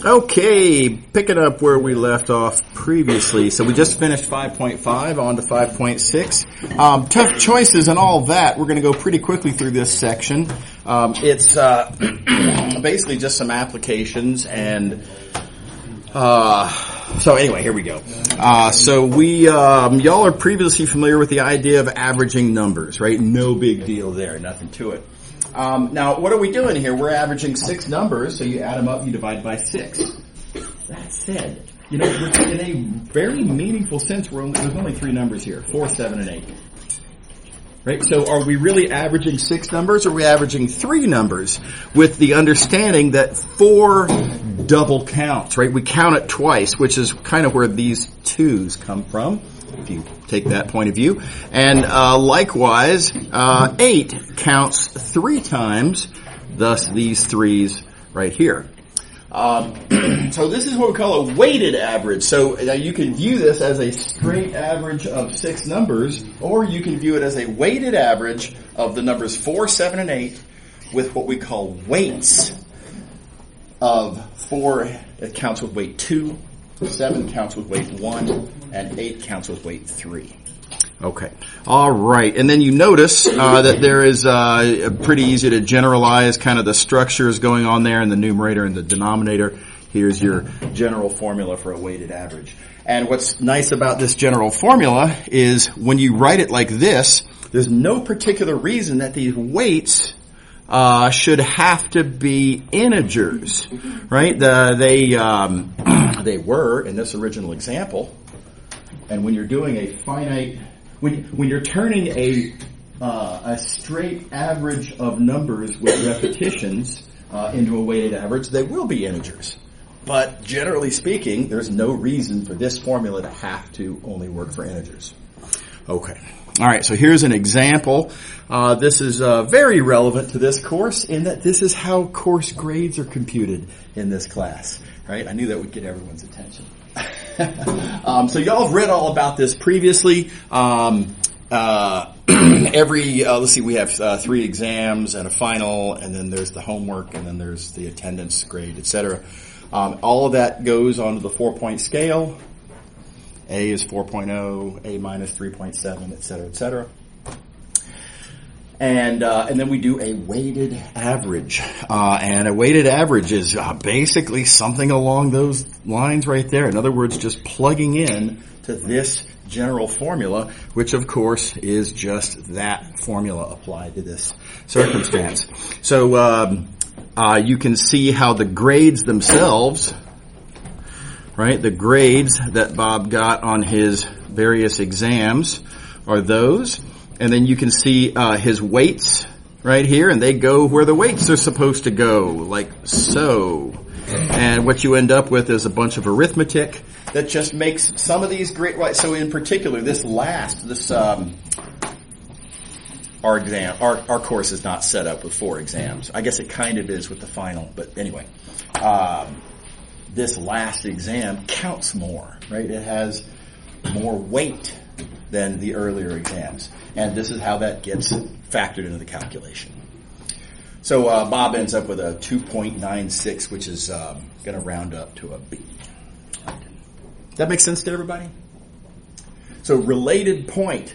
Okay, picking up where we left off previously. So we just finished 5.5 on to 5.6. Tough choices and all that. We're going to go pretty quickly through this section. It's basically just some applications and so anyway, here we go. So y'all are previously familiar with the idea of averaging numbers, right? No big deal there, nothing to it. Now, what are we doing here? We're averaging 6 numbers, so you add them up, you divide by 6. That said, in a very meaningful sense, there's only 3 numbers here, 4, 7, and 8. Right? So are we really averaging 6 numbers, or are we averaging 3 numbers with the understanding that 4 double counts, right? We count it twice, which is kind of where these 2s come from, if you take that point of view. And likewise, 8 counts 3 times, thus these 3s right here. So this is what we call a weighted average. So you can view this as a straight average of 6 numbers, or you can view it as a weighted average of the numbers 4, 7, and 8 with what we call weights of 4, it counts with weight 2, 7 counts with weight 1, and 8 counts with weight 3. Okay. All right. And then you notice that there is pretty easy to generalize kind of the structures going on there in the numerator and the denominator. Here's your general formula for a weighted average. And what's nice about this general formula is when you write it like this, there's no particular reason that these weights should have to be integers, right? They were in this original example. And when you're doing a finite, when you're turning a straight average of numbers with repetitions into a weighted average, they will be integers. But generally speaking, there's no reason for this formula to have to only work for integers. Okay. All right, so here's an example. This is very relevant to this course in that this is how course grades are computed in this class, right? I knew that would get everyone's attention. So y'all have read all about this previously. Let's see, we have 3 exams and a final, and then there's the homework, and then there's the attendance grade, etc. All of that goes onto the 4-point scale. A is 4.0, A minus 3.7, et cetera, et cetera. And then we do a weighted average. And a weighted average is basically something along those lines right there. In other words, just plugging in to this general formula, which of course is just that formula applied to this circumstance. So you can see how the grades themselves, right, the grades that Bob got on his various exams are those. And then you can see his weights right here, and they go where the weights are supposed to go, like so. And what you end up with is a bunch of arithmetic that just makes some of these great. So in particular, our course is not set up with 4 exams. I guess it kind of is with the final, but anyway. This last exam counts more, right? It has more weight than the earlier exams. And this is how that gets factored into the calculation. So Bob ends up with a 2.96, which is going to round up to a B. Does that make sense to everybody? So related point.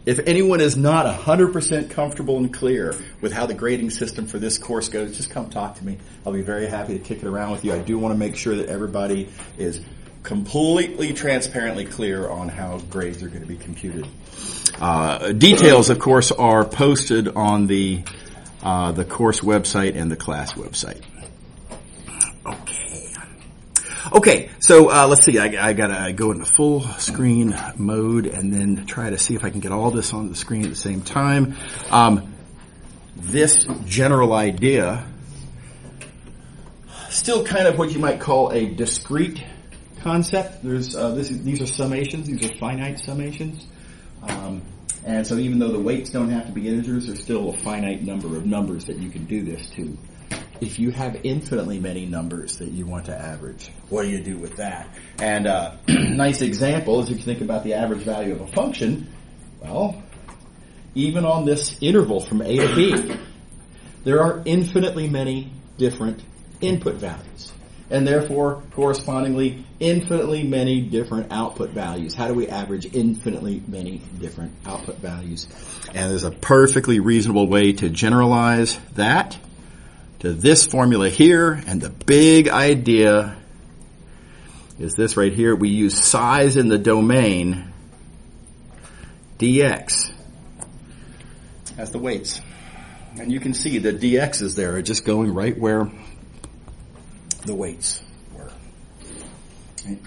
If anyone is not 100% comfortable and clear with how the grading system for this course goes, just come talk to me. I'll be very happy to kick it around with you. I do want to make sure that everybody is completely transparently clear on how grades are going to be computed. Details, of course, are posted on the course website and the class website. Okay, so let's see. I gotta go into full screen mode and then try to see if I can get all this on the screen at the same time. This general idea, still kind of what you might call a discrete concept. These are summations. These are finite summations. And so even though the weights don't have to be integers, there's still a finite number of numbers that you can do this to. If you have infinitely many numbers that you want to average, what do you do with that? And nice example is if you think about the average value of a function, well, even on this interval from A to B, there are infinitely many different input values. and therefore, correspondingly, infinitely many different output values. How do we average infinitely many different output values? And there's a perfectly reasonable way to generalize that to this formula here, and the big idea is this right here. We use size in the domain, dx, as the weights. And you can see the dx's there are just going right where the weights were. Right.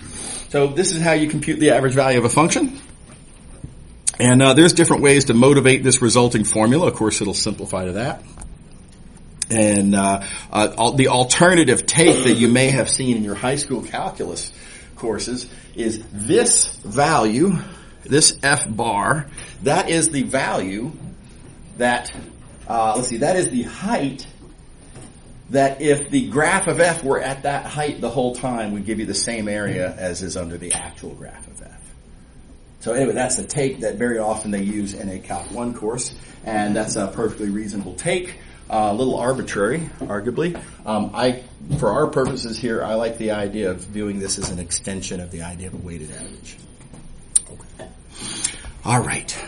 So this is how you compute the average value of a function. And there's different ways to motivate this resulting formula. Of course, it'll simplify to that. And the alternative take that you may have seen in your high school calculus courses is this value, this f bar, that is the value that, that is the height that if the graph of f were at that height the whole time would give you the same area as is under the actual graph of f. So anyway, that's the take that very often they use in a Calc 1 course, and that's a perfectly reasonable take. A little arbitrary, arguably. For our purposes here, I like the idea of viewing this as an extension of the idea of a weighted average. Okay. All right.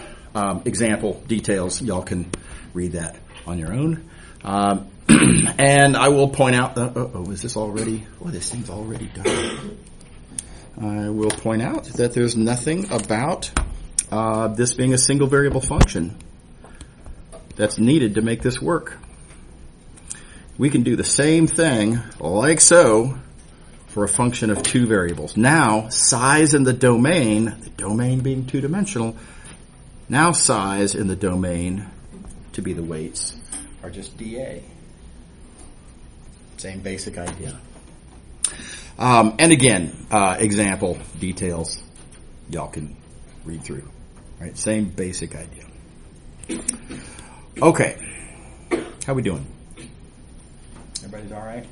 Example, details, y'all can read that on your own. And I will point out, is this already, this thing's already done. I will point out that there's nothing about this being a single variable function that's needed to make this work. We can do the same thing, like so, for a function of two variables. Now, size in the domain being two-dimensional, now size in the domain, to be the weights, are just dA. Same basic idea. And again, example, details, y'all can read through. Right? Same basic idea. Okay. How we doing? Everybody's all right?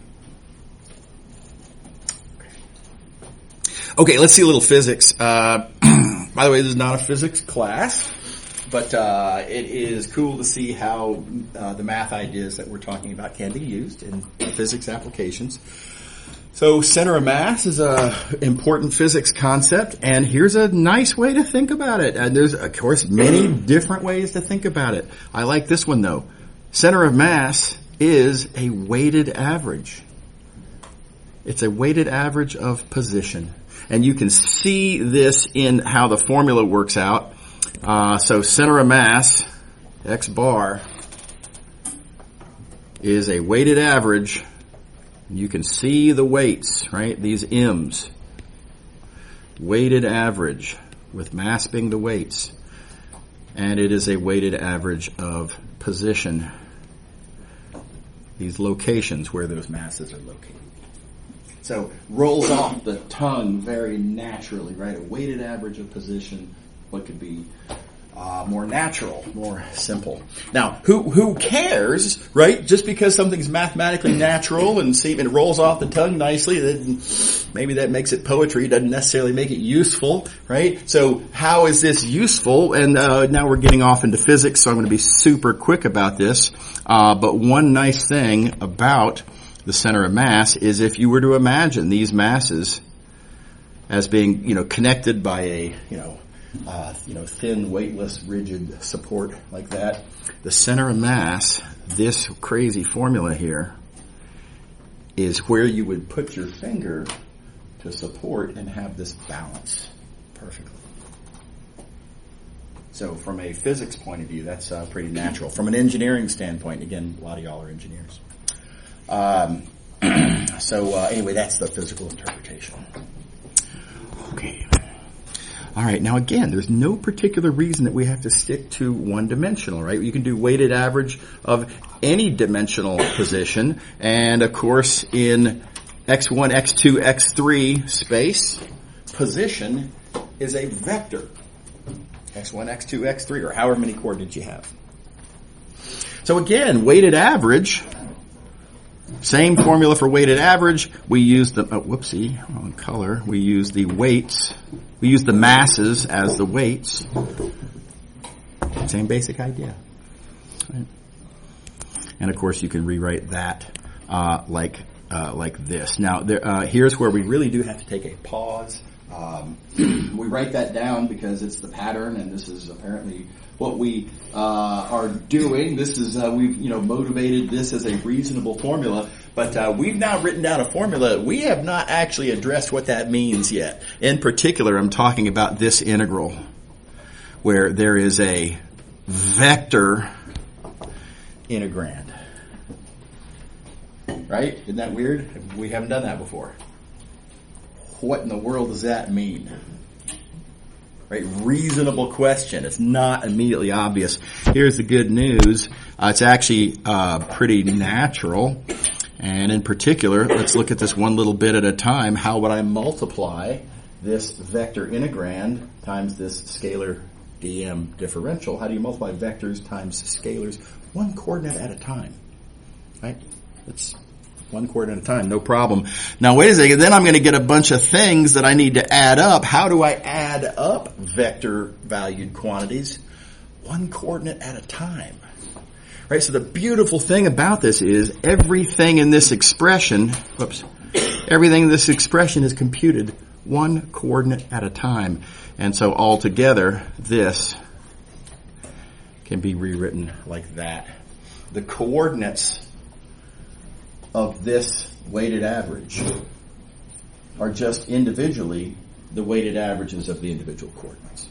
Okay, let's see a little physics. By the way, this is not a physics class, but it is cool to see how the math ideas that we're talking about can be used in physics applications. So center of mass is an important physics concept, and here's a nice way to think about it. And there's, of course, many different ways to think about it. I like this one, though. Center of mass is a weighted average. It's a weighted average of position. And you can see this in how the formula works out. So center of mass, x bar, is a weighted average. You can see the weights, right? These m's. Weighted average, with mass being the weights. And it is a weighted average of position. These locations where those masses are located. So rolls off the tongue very naturally, right? A weighted average of position. What could be more natural, more simple? Now, who cares, right? Just because something's mathematically natural and it rolls off the tongue nicely, then maybe that makes it poetry. Doesn't necessarily make it useful, right? So how is this useful? And now we're getting off into physics, so I'm going to be super quick about this. But one nice thing about the center of mass is if you were to imagine these masses as being, connected by a, thin, weightless, rigid support like that, the center of mass, this crazy formula here, is where you would put your finger to support and have this balance perfectly. So from a physics point of view, that's pretty natural. From an engineering standpoint, again, a lot of y'all are engineers. Anyway, that's the physical interpretation. Okay. All right. Now, again, there's no particular reason that we have to stick to one-dimensional, right? You can do weighted average of any dimensional position. And, of course, in x1, x2, x3 space, position is a vector. x1, x2, x3, or however many coordinates you have. So, again, weighted average... Same formula for weighted average. We use the, wrong color. We use the weights. We use the masses as the weights. Same basic idea. Right. And of course you can rewrite that like like this. Now, here's where we really do have to take a pause. We write that down because it's the pattern, and this is apparently what we are doing. This is we've motivated this as a reasonable formula, but we've now written down a formula. We have not actually addressed what that means yet. In particular, I'm talking about this integral, where there is a vector integrand. Right? Isn't that weird? We haven't done that before. What in the world does that mean? Right? Reasonable question. It's not immediately obvious. Here's the good news. It's actually pretty natural. And in particular, let's look at this one little bit at a time. How would I multiply this vector integrand times this scalar dm differential? How do you multiply vectors times scalars? One coordinate at a time. Right? It's one coordinate at a time, no problem. Now wait a second, then I'm going to get a bunch of things that I need to add up. How do I add up vector valued quantities? One coordinate at a time. Right, so the beautiful thing about this is everything in this expression, everything in this expression is computed one coordinate at a time. And so altogether, this can be rewritten like that. The coordinates of this weighted average are just individually the weighted averages of the individual coordinates.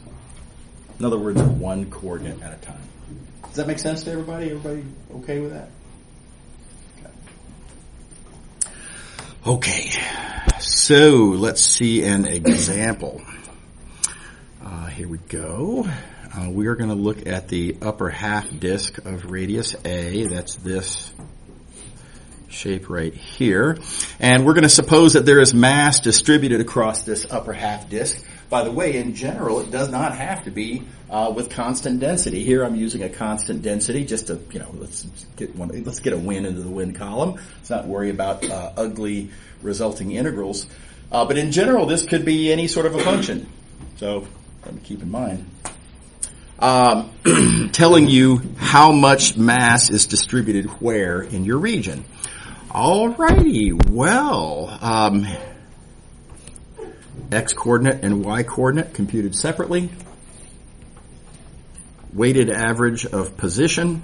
In other words, one coordinate at a time. Does that make sense to everybody? Everybody okay with that? Okay. So let's see an example. Here we go. We are going to look at the upper half disk of radius A. That's this shape right here. And we're going to suppose that there is mass distributed across this upper half disk. By the way, in general, it does not have to be with constant density. Here I'm using a constant density just to, let's get a win into the win column. Let's not worry about ugly resulting integrals. But in general, this could be any sort of a function. So let me keep in mind. Telling you how much mass is distributed where in your region. Alrighty, well, x coordinate and y coordinate computed separately. Weighted average of position.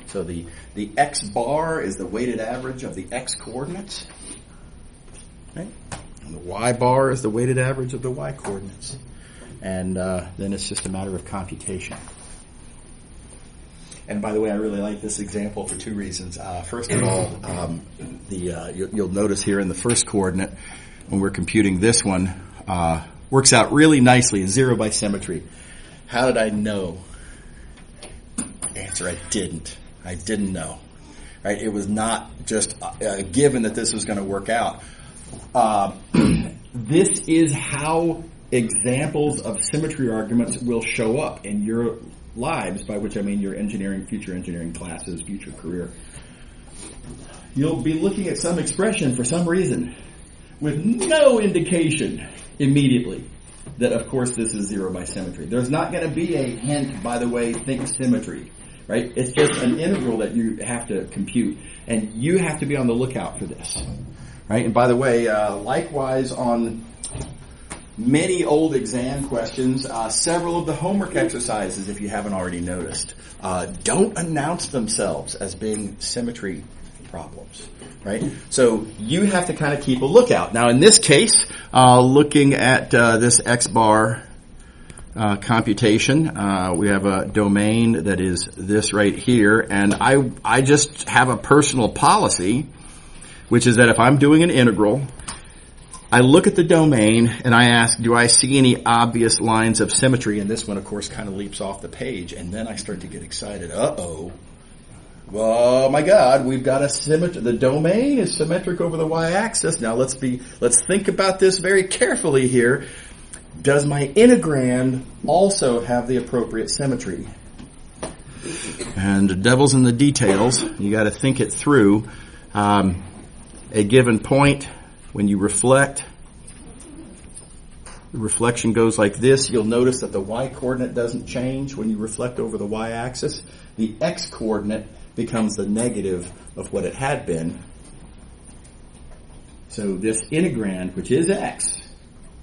So the x bar is the weighted average of the x coordinates. Okay? And the y bar is the weighted average of the y coordinates. And then it's just a matter of computation. And by the way, I really like this example for two reasons. First of all, you'll notice here in the first coordinate, when we're computing this one, works out really nicely, zero by symmetry. How did I know? Answer, I didn't. I didn't know. Right? It was not just given that this was going to work out. This is how examples of symmetry arguments will show up in your lives, by which I mean your future engineering classes, future career. You'll be looking at some expression for some reason with no indication immediately that, of course, this is zero by symmetry. There's not going to be a hint, by the way, think symmetry, right? It's just an integral that you have to compute, and you have to be on the lookout for this, right? And by the way, likewise on many old exam questions, several of the homework exercises, if you haven't already noticed, don't announce themselves as being symmetry problems, right? So you have to kind of keep a lookout. Now in this case, looking at this x bar computation, we have a domain that is this right here, and I just have a personal policy, which is that if I'm doing an integral, I look at the domain and I ask, do I see any obvious lines of symmetry? And this one, of course, kind of leaps off the page. And then I start to get excited. Uh-oh. Oh, my God. We've got a symmetry. The domain is symmetric over the y-axis. Now, let's think about this very carefully here. Does my integrand also have the appropriate symmetry? And the devil's in the details. You got to think it through. A given point, when you reflect, the reflection goes like this. You'll notice that the y-coordinate doesn't change when you reflect over the y-axis. The x-coordinate becomes the negative of what it had been. So this integrand, which is x,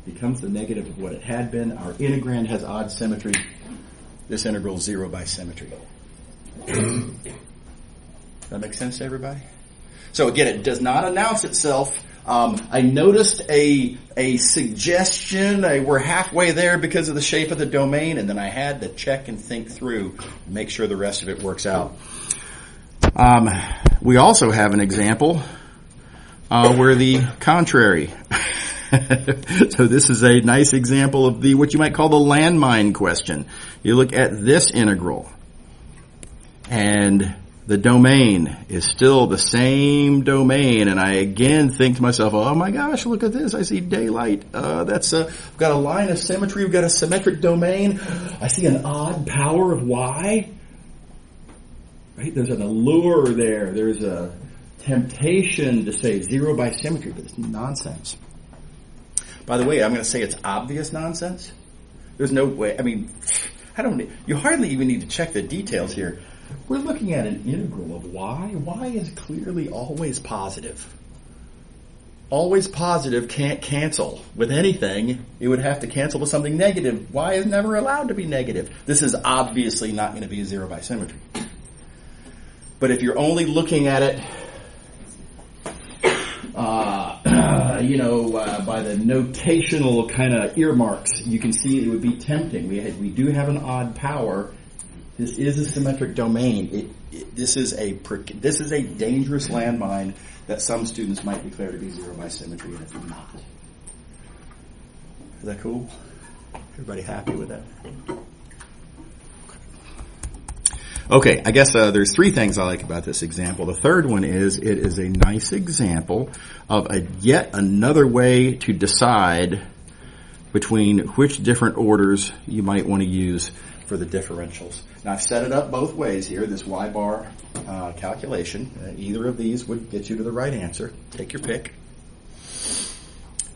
becomes the negative of what it had been. Our integrand has odd symmetry. This integral is 0 by symmetry. Does that make sense to everybody? So again, it does not announce itself. I noticed a suggestion. We're halfway there because of the shape of the domain, and then I had to check and think through, make sure the rest of it works out. We also have an example where the contrary. So this is a nice example of what you might call the landmine question. You look at this integral, and the domain is still the same domain, and I again think to myself, oh my gosh, look at this. I see daylight. We've got a line of symmetry. We've got a symmetric domain. I see an odd power of y. Right? There's an allure there. There's a temptation to say 0 by symmetry, but it's nonsense. By the way, I'm going to say it's obvious nonsense. There's no way. I mean, you hardly even need to check the details here. We're looking at an integral of y. Y is clearly always positive. Always positive can't cancel with anything. It would have to cancel with something negative. Y is never allowed to be negative. This is obviously not going to be a 0 by symmetry. But if you're only looking at it, by the notational kind of earmarks, you can see it would be tempting. We do have an odd power. This is a symmetric domain. This is a dangerous landmine that some students might declare to be 0 by symmetry, and it's not. Is that cool? Everybody happy with that? Okay, I guess there's 3 things I like about this example. The third one is it is a nice example of yet another way to decide between which different orders you might want to use for the differentials. Now, I've set it up both ways here, this y-bar calculation. Either of these would get you to the right answer. Take your pick.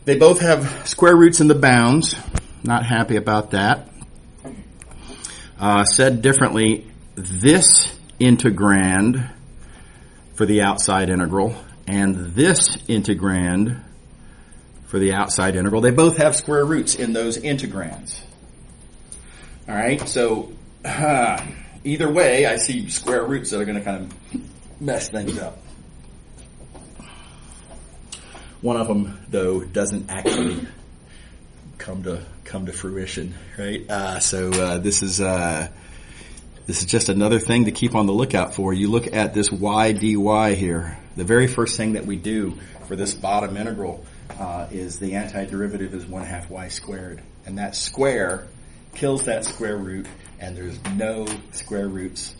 They both have square roots in the bounds. Not happy about that. Said differently, this integrand for the outside integral and this integrand for the outside integral, they both have square roots in those integrands. All right, so either way, I see square roots that are going to kind of mess things up. One of them, though, doesn't actually come to fruition, right? This is just another thing to keep on the lookout for. You look at this y dy here. The very first thing that we do for this bottom integral is the antiderivative is 1/2 y squared. And that square kills that square root, and there's no square roots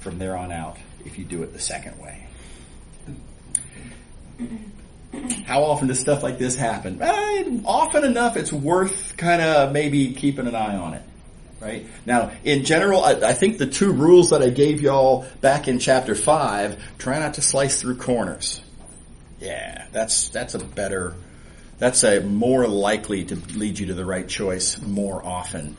from there on out if you do it the second way. How often does stuff like this happen? Often enough it's worth kind of maybe keeping an eye on it. Right? Now, in general, I think the 2 rules that I gave y'all back in chapter 5, try not to slice through corners. Yeah, that's a more likely to lead you to the right choice more often.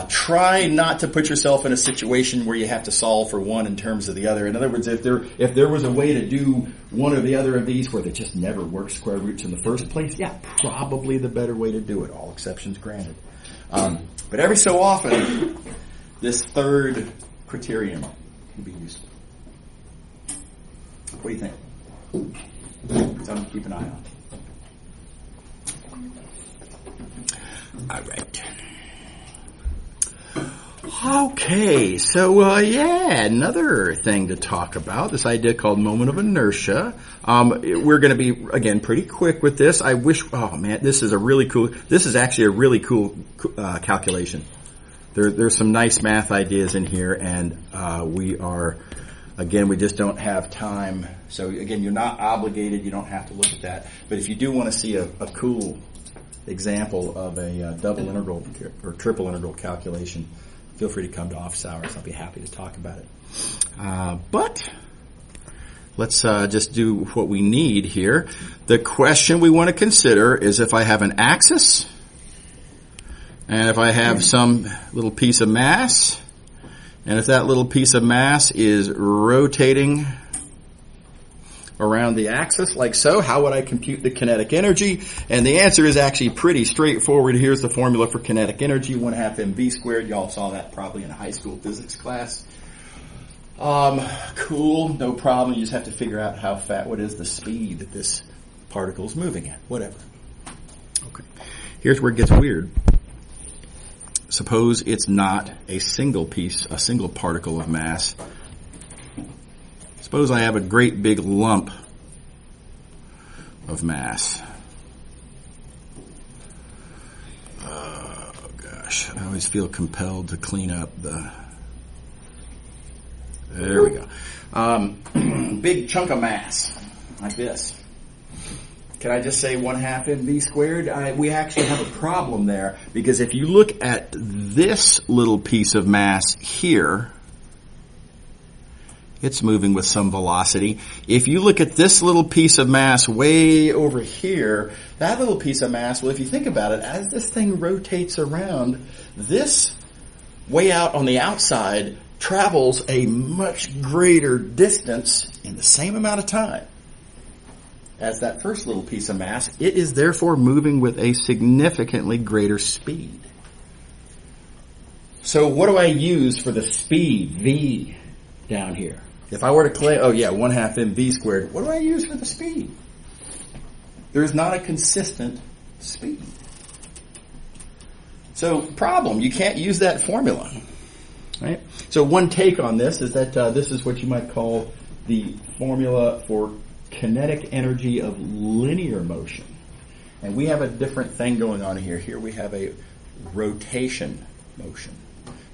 Try not to put yourself in a situation where you have to solve for one in terms of the other. In other words, if there was a way to do one or the other of these where they just never work square roots in the first place, yeah, probably the better way to do it. All exceptions granted. But every so often, this third criterion can be useful. What do you think? Something to keep an eye on. All right. Okay, so another thing to talk about, this idea called moment of inertia. We're going to be, again, pretty quick with this. This is actually a really cool calculation. There's some nice math ideas in here, and we just don't have time. So again, you're not obligated, you don't have to look at that. But if you do want to see a cool example of a double integral or triple integral calculation, feel free to come to office hours. I'll be happy to talk about it. But let's just do what we need here. The question we want to consider is if I have an axis and if I have some little piece of mass, and if that little piece of mass is rotating around the axis like so. How would I compute the kinetic energy? And the answer is actually pretty straightforward. Here's the formula for kinetic energy, 1/2 mv squared. Y'all saw that probably in a high school physics class. Cool, no problem. You just have to figure out what is the speed that this particle is moving at, whatever. Okay, here's where it gets weird. Suppose it's not a single particle of mass. Suppose I have a great big lump of mass. Oh gosh, I always feel compelled to clean up there we go. Big chunk of mass, like this. Can I just say 1/2 mv squared? We actually have a problem there, because if you look at this little piece of mass here, it's moving with some velocity. If you look at this little piece of mass way over here, that little piece of mass, well, if you think about it, as this thing rotates around, this way out on the outside travels a much greater distance in the same amount of time as that first little piece of mass. It is therefore moving with a significantly greater speed. So what do I use for the speed, v, down here? If I were to claim, 1/2 mv squared, what do I use for the speed? There's not a consistent speed. So problem, you can't use that formula. Right? So one take on this is that this is what you might call the formula for kinetic energy of linear motion. And we have a different thing going on here. Here we have a rotation motion,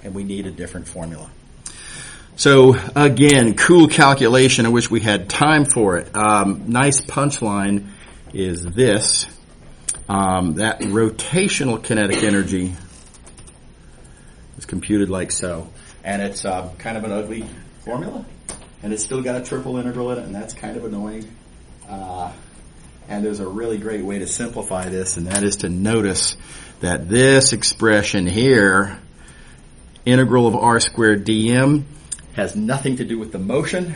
and we need a different formula. So again, cool calculation. I wish we had time for it. Nice punchline is this. That rotational kinetic energy is computed like so. And it's kind of an ugly formula. And it's still got a triple integral in it, and that's kind of annoying. And there's a really great way to simplify this, and that is to notice that this expression here, integral of r squared dm, has nothing to do with the motion.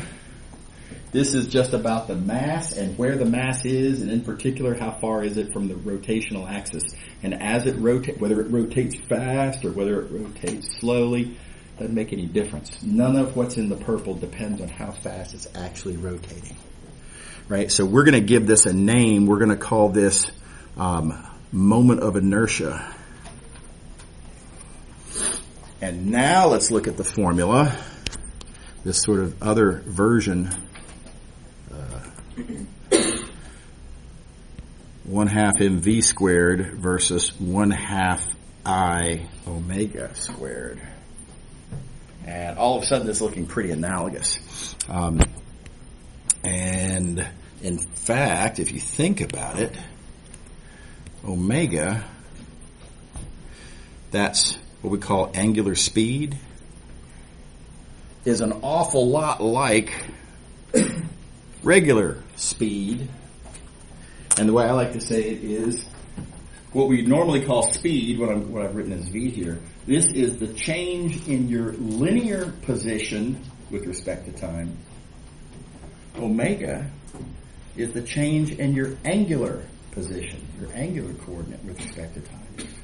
This is just about the mass and where the mass is, and in particular, how far is it from the rotational axis. And as it rotates, whether it rotates fast or whether it rotates slowly, doesn't make any difference. None of what's in the purple depends on how fast it's actually rotating. Right? So we're going to give this a name. We're going to call this moment of inertia. And now let's look at the formula. This sort of other version. 1/2 mv squared versus 1/2 I omega squared. And all of a sudden it's looking pretty analogous. And in fact, if you think about it, omega, that's what we call angular speed, is an awful lot like regular speed. And the way I like to say it is, what we normally call speed, what I've written as v here, this is the change in your linear position with respect to time. Omega is the change in your angular position, your angular coordinate with respect to time.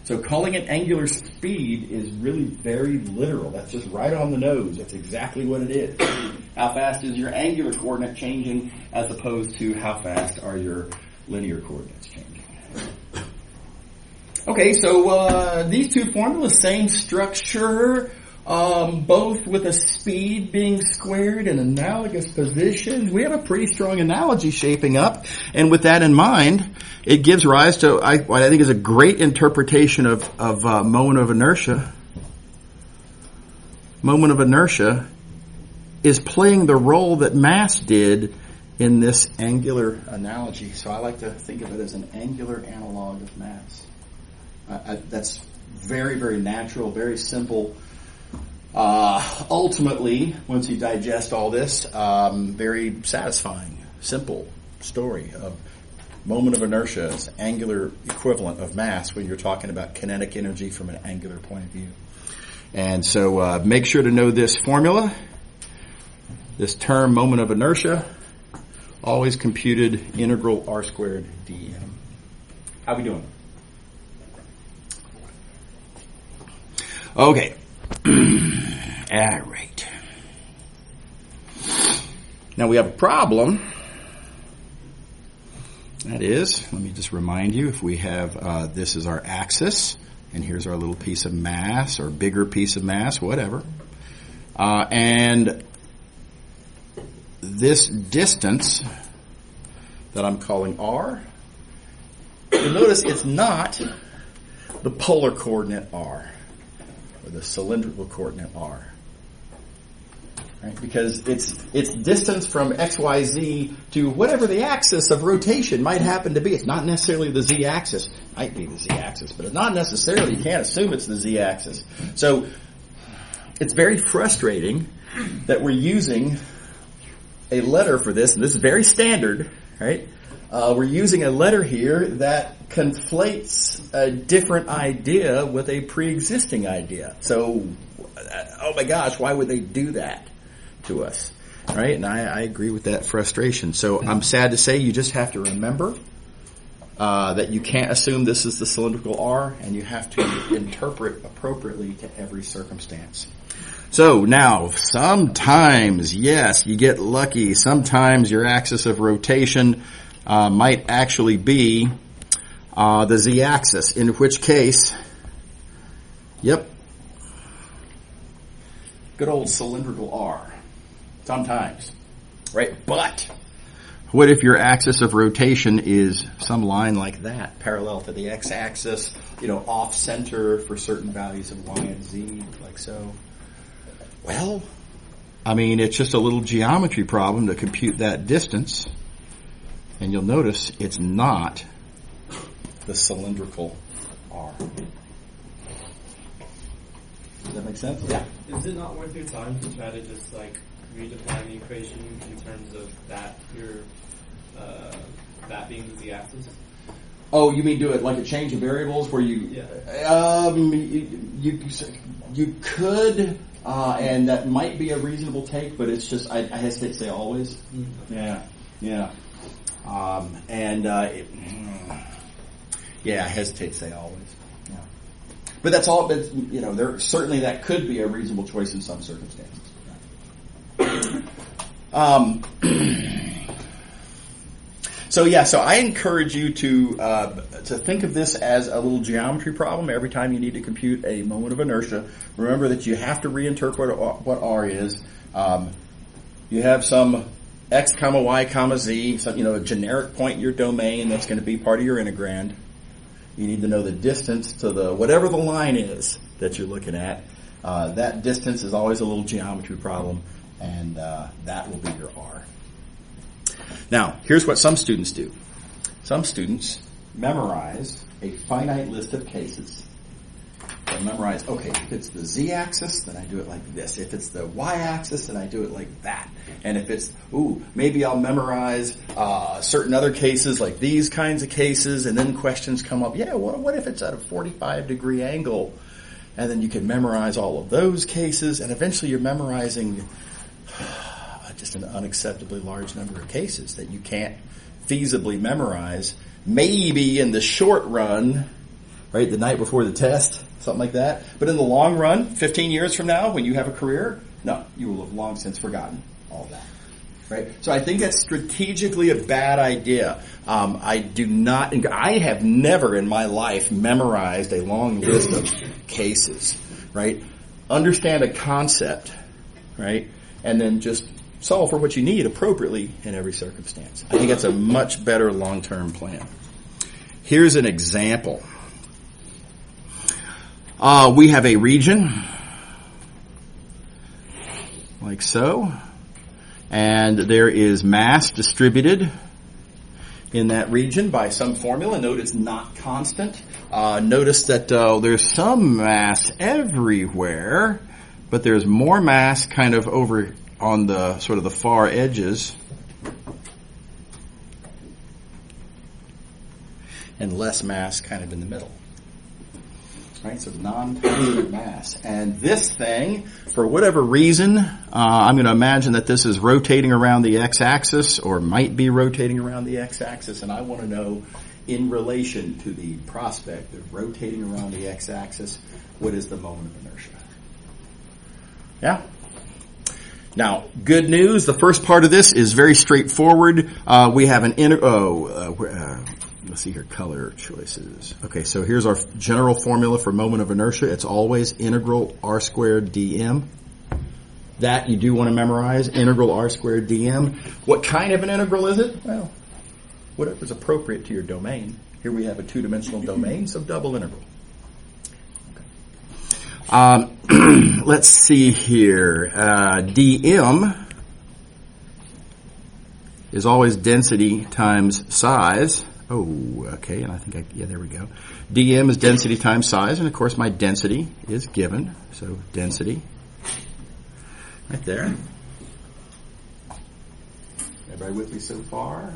So calling it angular speed is really very literal. That's just right on the nose. That's exactly what it is. How fast is your angular coordinate changing as opposed to how fast are your linear coordinates changing? Okay, so these two formulas, same structure, both with a speed being squared in analogous positions. We have a pretty strong analogy shaping up, and with that in mind, it gives rise to what I think is a great interpretation of moment of inertia. Moment of inertia is playing the role that mass did in this angular analogy. So I like to think of it as an angular analog of mass. That's very, very natural, very simple. Ultimately, once you digest all this, very satisfying, simple story of moment of inertia as angular equivalent of mass when you're talking about kinetic energy from an angular point of view. And so make sure to know this formula, this term moment of inertia, always computed integral r squared dm. How we doing? Okay. All right. Now we have a problem. That is, let me just remind you, if we have, this is our axis, and here's our little piece of mass, or bigger piece of mass, whatever. And this distance that I'm calling r, you'll notice it's not the polar coordinate r, or the cylindrical coordinate r. Right? Because it's distance from xyz to whatever the axis of rotation might happen to be. It's not necessarily the z-axis. It might be the z-axis, but it's not necessarily. You can't assume it's the z-axis. So it's very frustrating that we're using a letter for this, and this is very standard, right? We're using a letter here that conflates a different idea with a pre-existing idea. So, oh my gosh, why would they do that to us, right? And I agree with that frustration. So I'm sad to say you just have to remember that you can't assume this is the cylindrical R, and you have to interpret appropriately to every circumstance. So now, sometimes, yes, you get lucky. Sometimes your axis of rotation might actually be the z-axis, in which case, yep, good old cylindrical R. Sometimes, right? But what if your axis of rotation is some line like that, parallel to the x-axis, off center for certain values of y and z, like so? Well, I mean, it's just a little geometry problem to compute that distance. And you'll notice it's not the cylindrical R. Does that make sense? Yeah. Is it not worth your time to try to just redefine the equation in terms of that that being the z-axis? Oh, you mean do it like a change of variables where you? Yeah. You could, and that might be a reasonable take, but it's just I hesitate to say always. Mm-hmm. Yeah. I hesitate to say always. Yeah. But that's all. But there certainly that could be a reasonable choice in some circumstances. So I encourage you to think of this as a little geometry problem. Every time you need to compute a moment of inertia, remember that you have to reinterpret what R is. You have some x comma y comma z, a generic point in your domain that's going to be part of your integrand. You need to know the distance to whatever the line is that you're looking at. That distance is always a little geometry problem, and that will be your R. Now, here's what some students do. Some students memorize a finite list of cases. They memorize, okay, if it's the z-axis, then I do it like this. If it's the y-axis, then I do it like that. And if it's, maybe I'll memorize certain other cases, like these kinds of cases, and then questions come up, what if it's at a 45-degree angle? And then you can memorize all of those cases, and eventually you're memorizing just an unacceptably large number of cases that you can't feasibly memorize. Maybe in the short run, right, the night before the test, something like that. But in the long run, 15 years from now, when you have a career, no, you will have long since forgotten all that. Right? So I think that's strategically a bad idea. I have never in my life memorized a long list of cases, right? Understand a concept, right? And then just solve for what you need appropriately in every circumstance. I think that's a much better long-term plan. Here's an example. We have a region, like so, and there is mass distributed in that region by some formula. Note it's not constant. Notice that there's some mass everywhere, but there's more mass kind of over on the sort of the far edges, and less mass kind of in the middle. Right, so non-positive mass. And this thing, for whatever reason, I'm going to imagine that this is rotating around the x-axis, or might be rotating around the x-axis, and I want to know, in relation to the prospect of rotating around the x-axis, what is the moment of inertia? Yeah? Now, good news, the first part of this is very straightforward. We have an let's see here, color choices. Okay, so here's our general formula for moment of inertia. It's always integral r squared dm. That you do want to memorize, integral r squared dm. What kind of an integral is it? Well, whatever's appropriate to your domain. Here we have a two-dimensional domain, so double integral. Let's see here. dm is always density times size. Oh, okay, and I think there we go. dm is density times size, and of course my density is given. So density, right there. Everybody with me so far?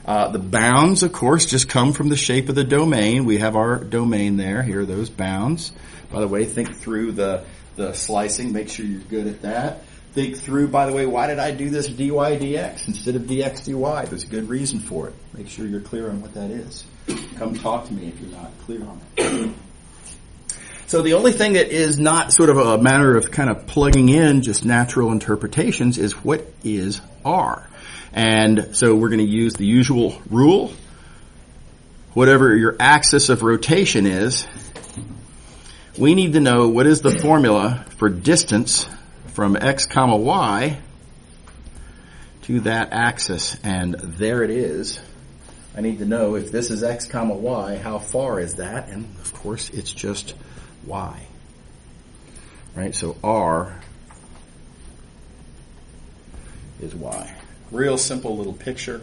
The bounds, of course, just come from the shape of the domain. We have our domain there. Here are those bounds. By the way, think through the slicing. Make sure you're good at that. Think through, by the way, why did I do this dy dx instead of dx dy? There's a good reason for it. Make sure you're clear on what that is. Come talk to me if you're not clear on it. So the only thing that is not sort of a matter of kind of plugging in just natural interpretations is what is r. And so we're going to use the usual rule. Whatever your axis of rotation is, we need to know what is the formula for distance from x comma y to that axis. And there it is. I need to know if this is x comma y, how far is that? And of course, it's just y. Right? So r is y. Real simple little picture.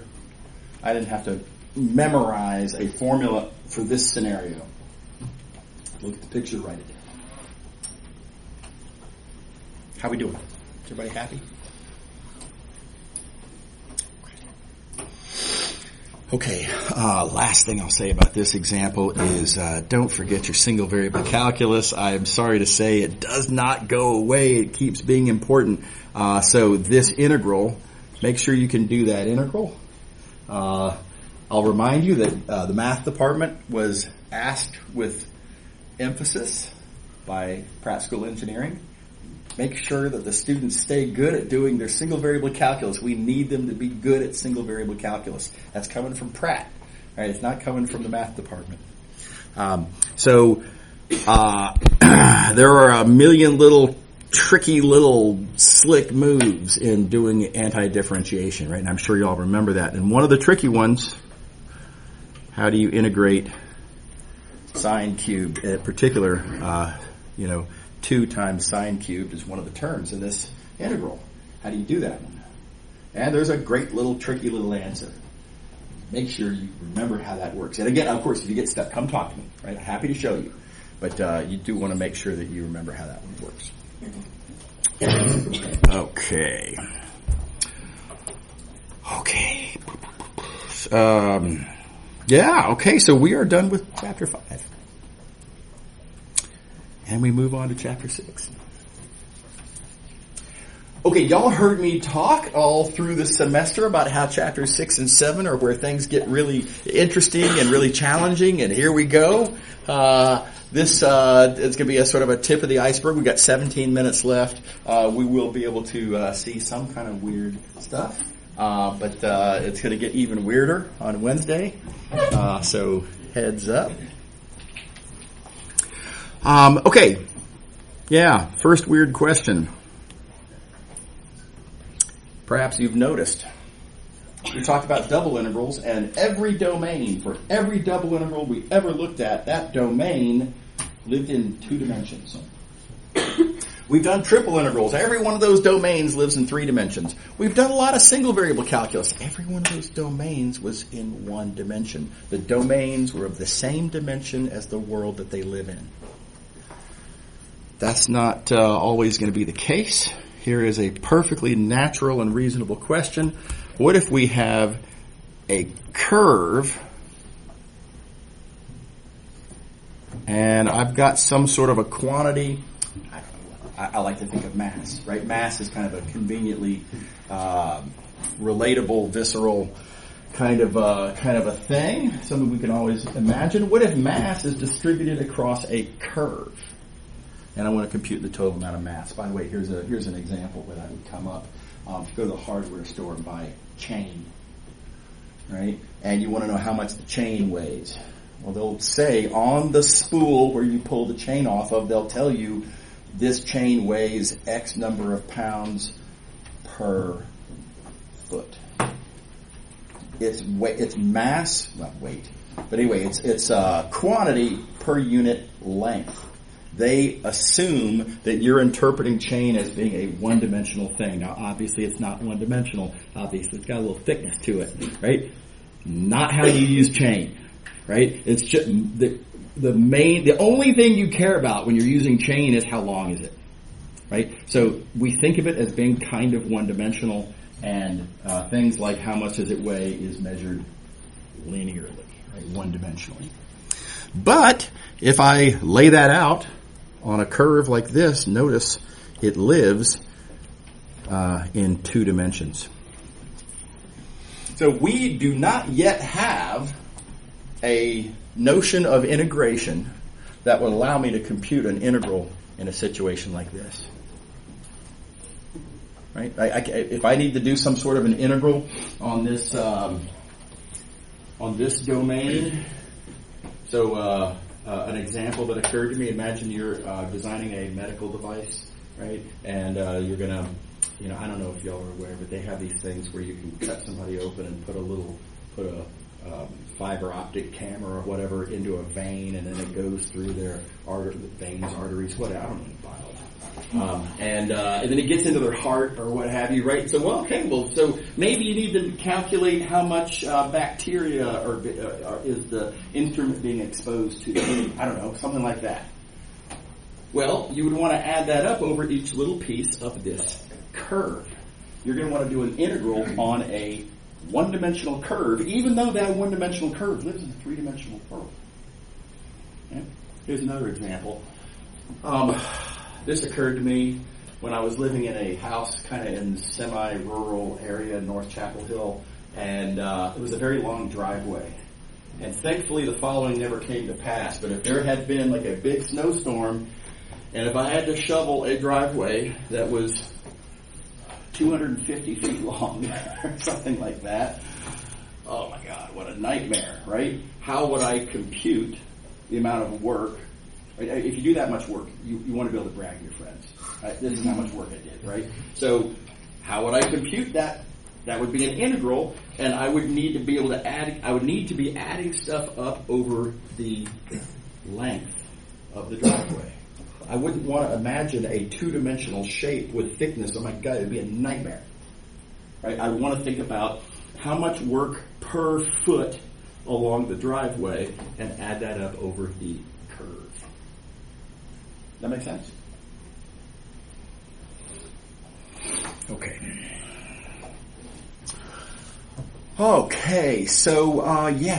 I didn't have to memorize a formula for this scenario. Look at the picture, write it down. How we doing? Is everybody happy? Okay, last thing I'll say about this example is don't forget your single variable calculus. I'm sorry to say it does not go away. It keeps being important. So this integral, make sure you can do that integral. I'll remind you that the math department was asked with emphasis by Pratt School Engineering. Make sure that the students stay good at doing their single variable calculus. We need them to be good at single variable calculus. That's coming from Pratt. All right, it's not coming from the math department. There are a million little tricky little slick moves in doing anti-differentiation, right? And I'm sure you all remember that. And one of the tricky ones, how do you integrate sine cubed? In particular, 2 times sine cubed is one of the terms in this integral. How do you do that one? And there's a great little tricky little answer. Make sure you remember how that works. And again, of course, if you get stuck, come talk to me. Right? I'm happy to show you. But you do want to make sure that you remember how that one works. Okay. Okay, so we are done with chapter 5. And we move on to chapter 6. Okay, y'all heard me talk all through the semester about how chapters 6 and 7 are where things get really interesting and really challenging, and here we go. This is going to be a sort of a tip of the iceberg. We've got 17 minutes left. We will be able to see some kind of weird stuff, but it's going to get even weirder on Wednesday, so heads up. Okay. Yeah, first weird question. Perhaps you've noticed. We talked about double integrals, and every domain, for every double integral we ever looked at, that domain lived in 2 dimensions. We've done triple integrals. Every one of those domains lives in 3 dimensions. We've done a lot of single variable calculus. Every one of those domains was in 1 dimension. The domains were of the same dimension as the world that they live in. That's not always going to be the case. Here is a perfectly natural and reasonable question. What if we have a curve and I've got some sort of a quantity. I like to think of mass, right? Mass is kind of a conveniently relatable, visceral kind of a thing. Something we can always imagine. What if mass is distributed across a curve? And I want to compute the total amount of mass. By the way, here's an example where that would come up. If you go to the hardware store and buy chain, right? And you want to know how much the chain weighs. Well, they'll say on the spool where you pull the chain off of, they'll tell you this chain weighs X number of pounds per foot. It's mass, not weight, but anyway, it's quantity per unit length. They assume that you're interpreting chain as being a one-dimensional thing. Now, obviously, it's not one-dimensional. Obviously, it's got a little thickness to it, right? Not how you use chain, right? It's just the only thing you care about when you're using chain is how long is it, right? So we think of it as being kind of one-dimensional, and things like how much does it weigh is measured linearly, right? One-dimensionally. But if I lay that out on a curve like this, notice it lives in 2 dimensions. So we do not yet have a notion of integration that would allow me to compute an integral in a situation like this. Right? If I need to do some sort of an integral on this domain, so an example that occurred to me, imagine you're designing a medical device, right? And you're going to, I don't know if y'all are aware, but they have these things where you can cut somebody open and put a fiber optic camera or whatever into a vein, and then it goes through their veins, arteries, whatever. I don't know biology. And then it gets into their heart or what have you, right? So, so maybe you need to calculate how much bacteria is the instrument being exposed to. I don't know, something like that. Well, you would want to add that up over each little piece of this curve. You're going to want to do an integral on a one-dimensional curve, even though that one-dimensional curve lives in a three-dimensional world. Okay? Here's another example. This occurred to me when I was living in a house kind of in the semi-rural area in North Chapel Hill, and it was a very long driveway. And thankfully the following never came to pass, but if there had been like a big snowstorm, and if I had to shovel a driveway that was 250 feet long or something like that, oh my God, what a nightmare, right? How would I compute the amount of work? If you do that much work, you want to be able to brag to your friends. Right? This is how much work I did, right? So how would I compute that? That would be an integral, and I would need to be able to add. I would need to be adding stuff up over the length of the driveway. I wouldn't want to imagine a two-dimensional shape with thickness. Oh my God, it'd be a nightmare. Right? I want to think about how much work per foot along the driveway and add that up over the curve. That make sense? Okay. Okay, so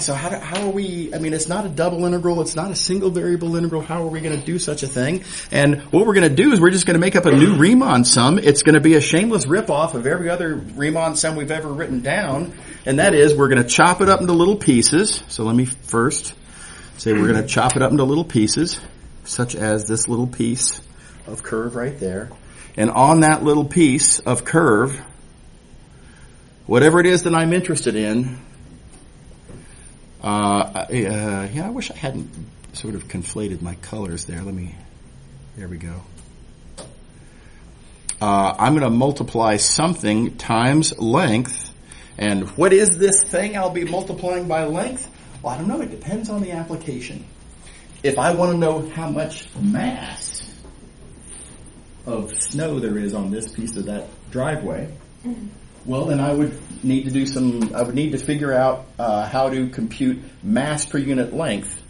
so how are we? I mean, it's not a double integral, it's not a single variable integral. How are we going to do such a thing? And what we're going to do is we're just going to make up a new Riemann sum. It's going to be a shameless ripoff of every other Riemann sum we've ever written down, and that is we're going to chop it up into little pieces. So let me first say we're going to chop it up into little pieces, such as this little piece of curve right there, and on that little piece of curve, whatever it is that I'm interested in, I wish I hadn't sort of conflated my colors there. There we go. I'm going to multiply something times length. And what is this thing I'll be multiplying by length? Well, I don't know. It depends on the application. If I want to know how much mass of snow there is on this piece of that driveway, well, then I would need to figure out how to compute mass per unit length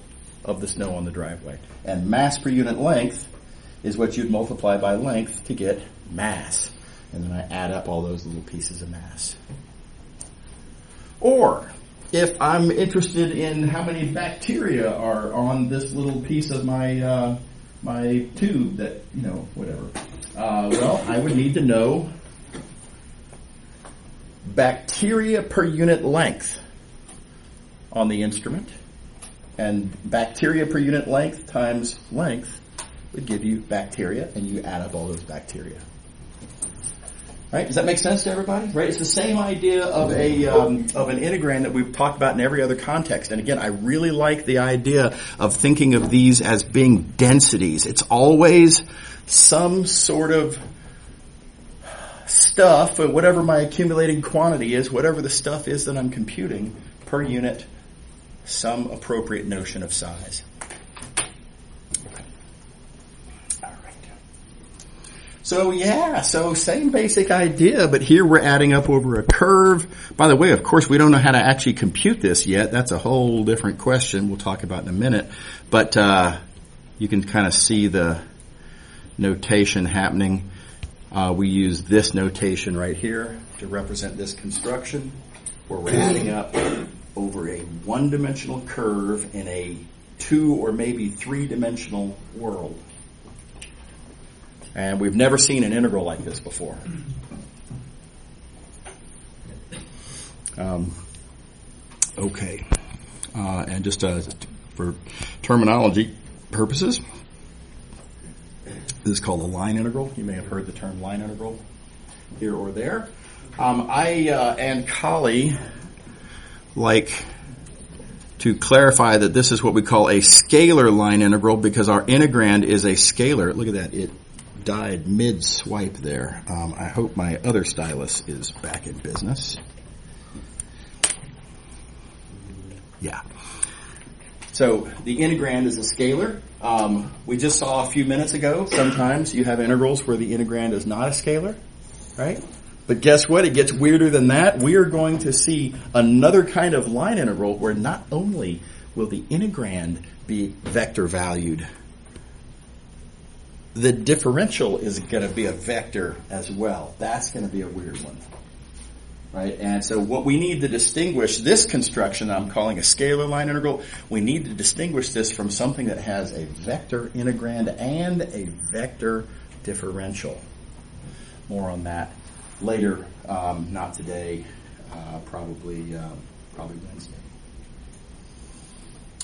of the snow on the driveway. And mass per unit length is what you'd multiply by length to get mass. And then I add up all those little pieces of mass. Or, if I'm interested in how many bacteria are on this little piece of my my tube that, whatever. Well, I would need to know bacteria per unit length on the instrument. And bacteria per unit length times length would give you bacteria, and you add up all those bacteria. Right? Does that make sense to everybody? Right? It's the same idea of an integrand that we've talked about in every other context. And again, I really like the idea of thinking of these as being densities. It's always some sort of stuff, or whatever my accumulating quantity is, whatever the stuff is that I'm computing per unit, some appropriate notion of size. So same basic idea, but here we're adding up over a curve. By the way, of course, we don't know how to actually compute this yet. That's a whole different question we'll talk about in a minute. But you can kind of see the notation happening. We use this notation right here to represent this construction, where we're adding up over a one-dimensional curve in a two or maybe three-dimensional world. And we've never seen an integral like this before. Okay. And just for terminology purposes, this is called a line integral. You may have heard the term line integral here or there. I and Kali like to clarify that this is what we call a scalar line integral, because our integrand is a scalar. Look at that. It died mid-swipe there. I hope my other stylus is back in business. Yeah. So the integrand is a scalar. We just saw a few minutes ago, sometimes you have integrals where the integrand is not a scalar, right? But guess what? It gets weirder than that. We are going to see another kind of line integral where not only will the integrand be vector valued, the differential is going to be a vector as well. That's going to be a weird one. Right? And so what we need to distinguish this construction I'm calling a scalar line integral, we need to distinguish this from something that has a vector integrand and a vector differential. More on that later, not today, probably Wednesday.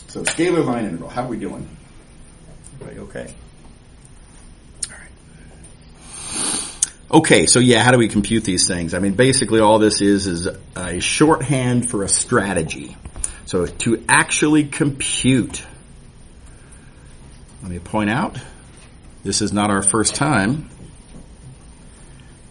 So scalar line integral, how are we doing? Everybody okay? Okay, so how do we compute these things? I mean, basically all this is a shorthand for a strategy. So to actually compute, let me point out, this is not our first time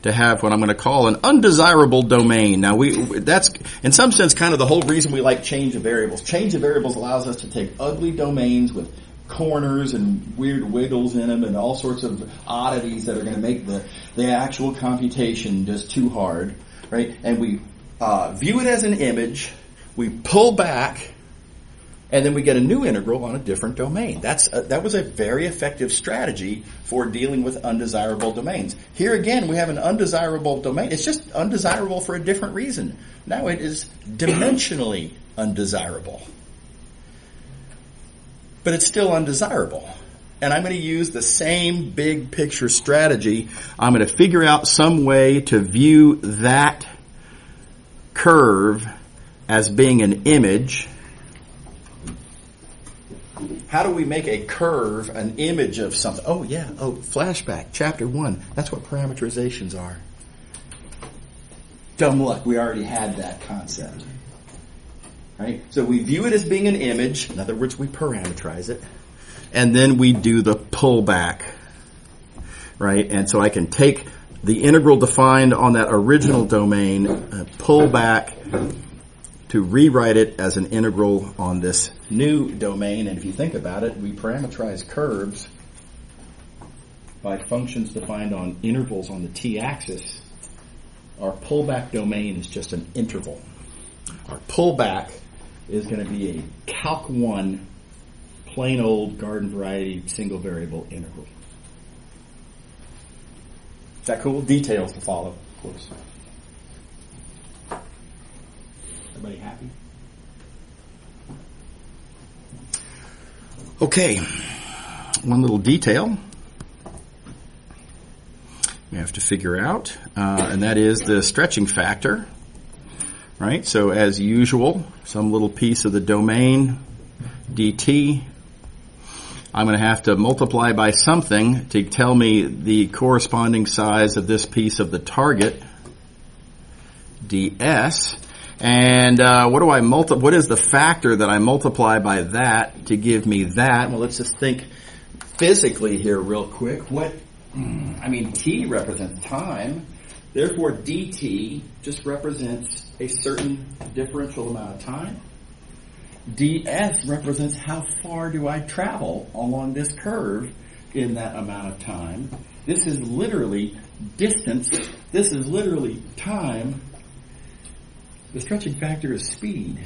to have what I'm going to call an undesirable domain. Now, that's in some sense kind of the whole reason we like change of variables. Change of variables allows us to take ugly domains with corners and weird wiggles in them and all sorts of oddities that are going to make the actual computation just too hard, right? And we view it as an image, we pull back, and then we get a new integral on a different domain. That was a very effective strategy for dealing with undesirable domains. Here again, we have an undesirable domain. It's just undesirable for a different reason. Now it is dimensionally undesirable. But it's still undesirable. And I'm going to use the same big picture strategy. I'm going to figure out some way to view that curve as being an image. How do we make a curve an image of something? Flashback, chapter 1. That's what parameterizations are. Dumb luck, we already had that concept. Right? So we view it as being an image. In other words, we parameterize it. And then we do the pullback. Right? And so I can take the integral defined on that original domain, pull back to rewrite it as an integral on this new domain. And if you think about it, we parameterize curves by functions defined on intervals on the t-axis. Our pullback domain is just an interval. Our pullback is going to be a Calc 1, plain old garden variety single variable integral. Is that cool? Details to follow, of course. Everybody happy? Okay, one little detail we have to figure out, and that is the stretching factor, right? So as usual, some little piece of the domain, dt, I'm going to have to multiply by something to tell me the corresponding size of this piece of the target, ds. And what is the factor that I multiply by that to give me that? Well, let's just think physically here real quick. T represents time. Therefore, dt just represents a certain differential amount of time. ds represents how far do I travel along this curve in that amount of time. This is literally distance. This is literally time. The stretching factor is speed.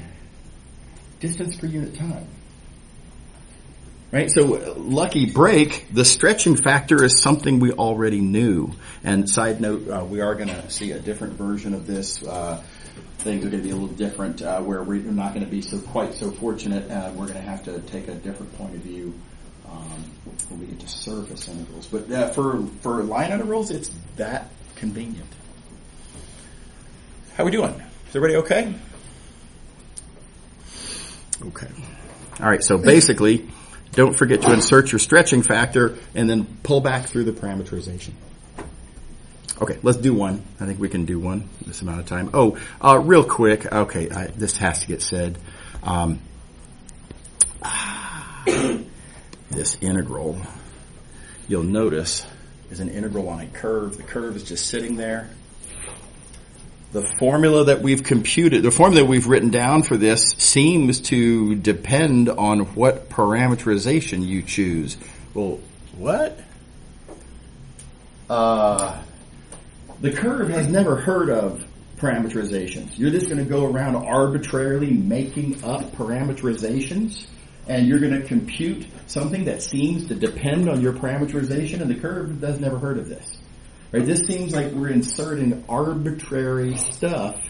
Distance per unit time. Right? So, lucky break, the stretching factor is something we already knew. And side note, we are going to see a different version of this. Things are going to be a little different, where we're not going to be quite so fortunate. We're going to have to take a different point of view when we get to surface integrals. But for line integrals, it's that convenient. How we doing? Is everybody okay? Okay. All right, so basically, don't forget to insert your stretching factor and then pull back through the parameterization. Okay, let's do one. I think we can do one this amount of time. Real quick. Okay, this has to get said. This integral, you'll notice, is an integral on a curve. The curve is just sitting there. The formula that we've computed, the formula that we've written down for this seems to depend on what parameterization you choose. Well, what? The curve has never heard of parameterizations. You're just going to go around arbitrarily making up parameterizations, and you're going to compute something that seems to depend on your parameterization, and the curve has never heard of this. Right? This seems like we're inserting arbitrary stuff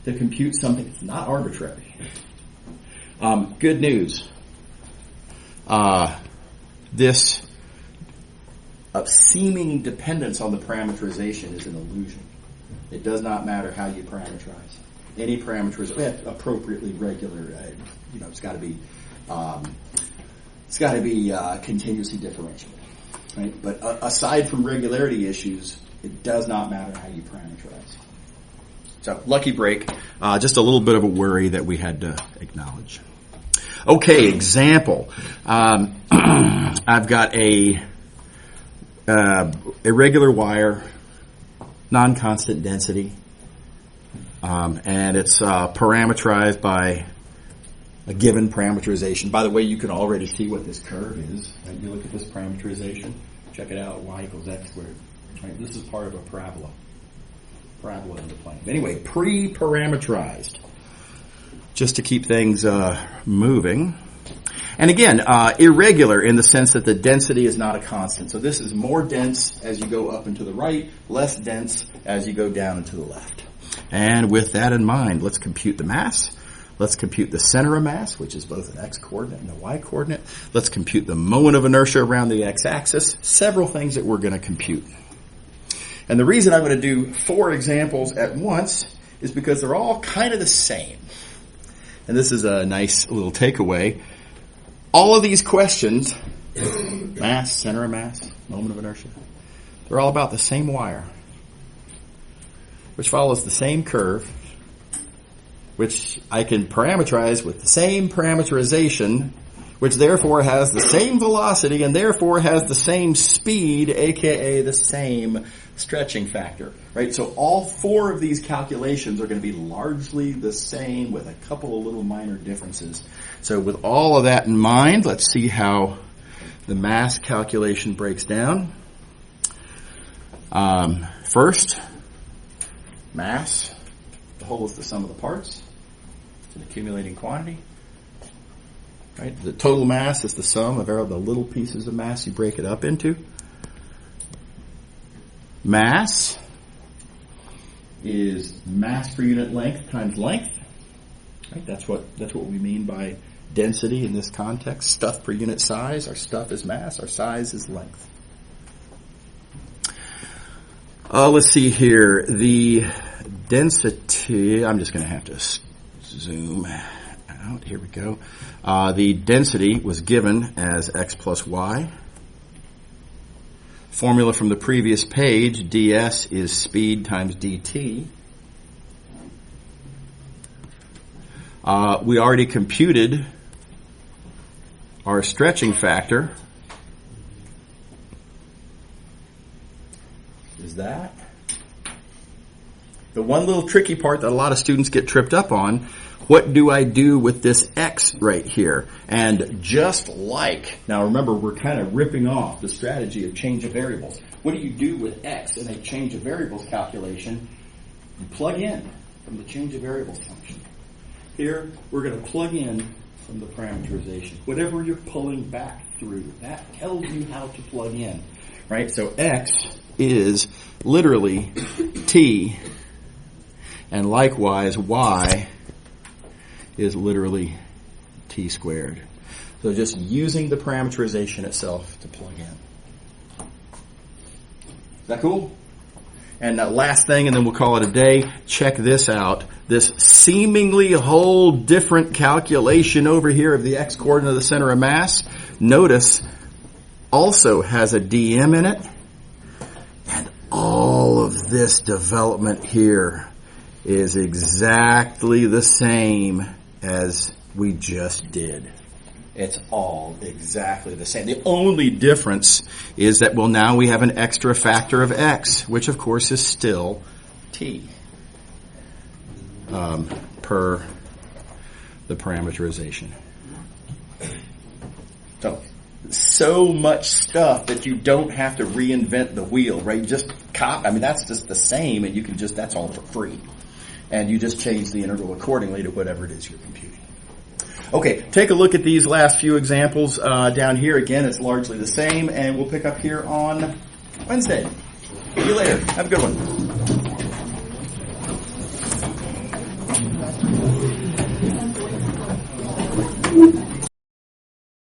to compute something that's not arbitrary. Good news. This seeming dependence on the parameterization is an illusion. It does not matter how you parameterize. Any parameterization, appropriately regular, it's got to be continuously differentiable. Right? But aside from regularity issues, it does not matter how you parameterize. So, lucky break. Just a little bit of a worry that we had to acknowledge. Okay, example. I've got a irregular wire, non-constant density, and it's parameterized by a given parameterization. By the way, you can already see what this curve is. Right? You look at this parameterization, check it out, y equals x squared. Right? This is part of a parabola. Parabola in the plane. Anyway, pre-parameterized. Just to keep things moving. And again, irregular in the sense that the density is not a constant. So this is more dense as you go up and to the right, less dense as you go down and to the left. And with that in mind, let's compute the mass. Let's compute the center of mass, which is both an x-coordinate and a y-coordinate. Let's compute the moment of inertia around the x-axis. Several things that we're going to compute. And the reason I'm going to do 4 examples at once is because they're all kind of the same. And this is a nice little takeaway. All of these questions, mass, center of mass, moment of inertia, they're all about the same wire, which follows the same curve, which I can parameterize with the same parameterization, which therefore has the same velocity and therefore has the same speed, aka the same stretching factor, right? So all 4 of these calculations are going to be largely the same with a couple of little minor differences. So with all of that in mind, let's see how the mass calculation breaks down. First, mass, the whole is the sum of the parts. It's an accumulating quantity. Right? The total mass is the sum of all the little pieces of mass you break it up into. Mass is mass per unit length times length. Right? That's what we mean by density in this context. Stuff per unit size. Our stuff is mass. Our size is length. Let's see here. The density, I'm just going to have to zoom out. Here we go. The density was given as x plus y. Formula from the previous page, ds is speed times dt. We already computed our stretching factor. Is that? The one little tricky part that a lot of students get tripped up on, what do I do with this x right here? And just like, now remember we're kind of ripping off the strategy of change of variables. What do you do with x in a change of variables calculation? You plug in from the change of variables function. Here, we're going to plug in from the parameterization. Whatever you're pulling back through, that tells you how to plug in, right? So x is literally t, and likewise y is literally t squared. So just using the parameterization itself to plug in. Is that cool? And last thing, and then we'll call it a day, check this out. This seemingly whole different calculation over here of the x-coordinate of the center of mass, notice, also has a dm in it. And all of this development here is exactly the same as we just did. It's all exactly the same. The only difference is that, well, now we have an extra factor of x, which of course is still t, per the parameterization. So much stuff that you don't have to reinvent the wheel, right? Just that's just the same, and you can just, that's all for free. And you just change the integral accordingly to whatever it is you're computing. Okay, take a look at these last few examples down here. Again, it's largely the same, and we'll pick up here on Wednesday. See you later. Have a good one.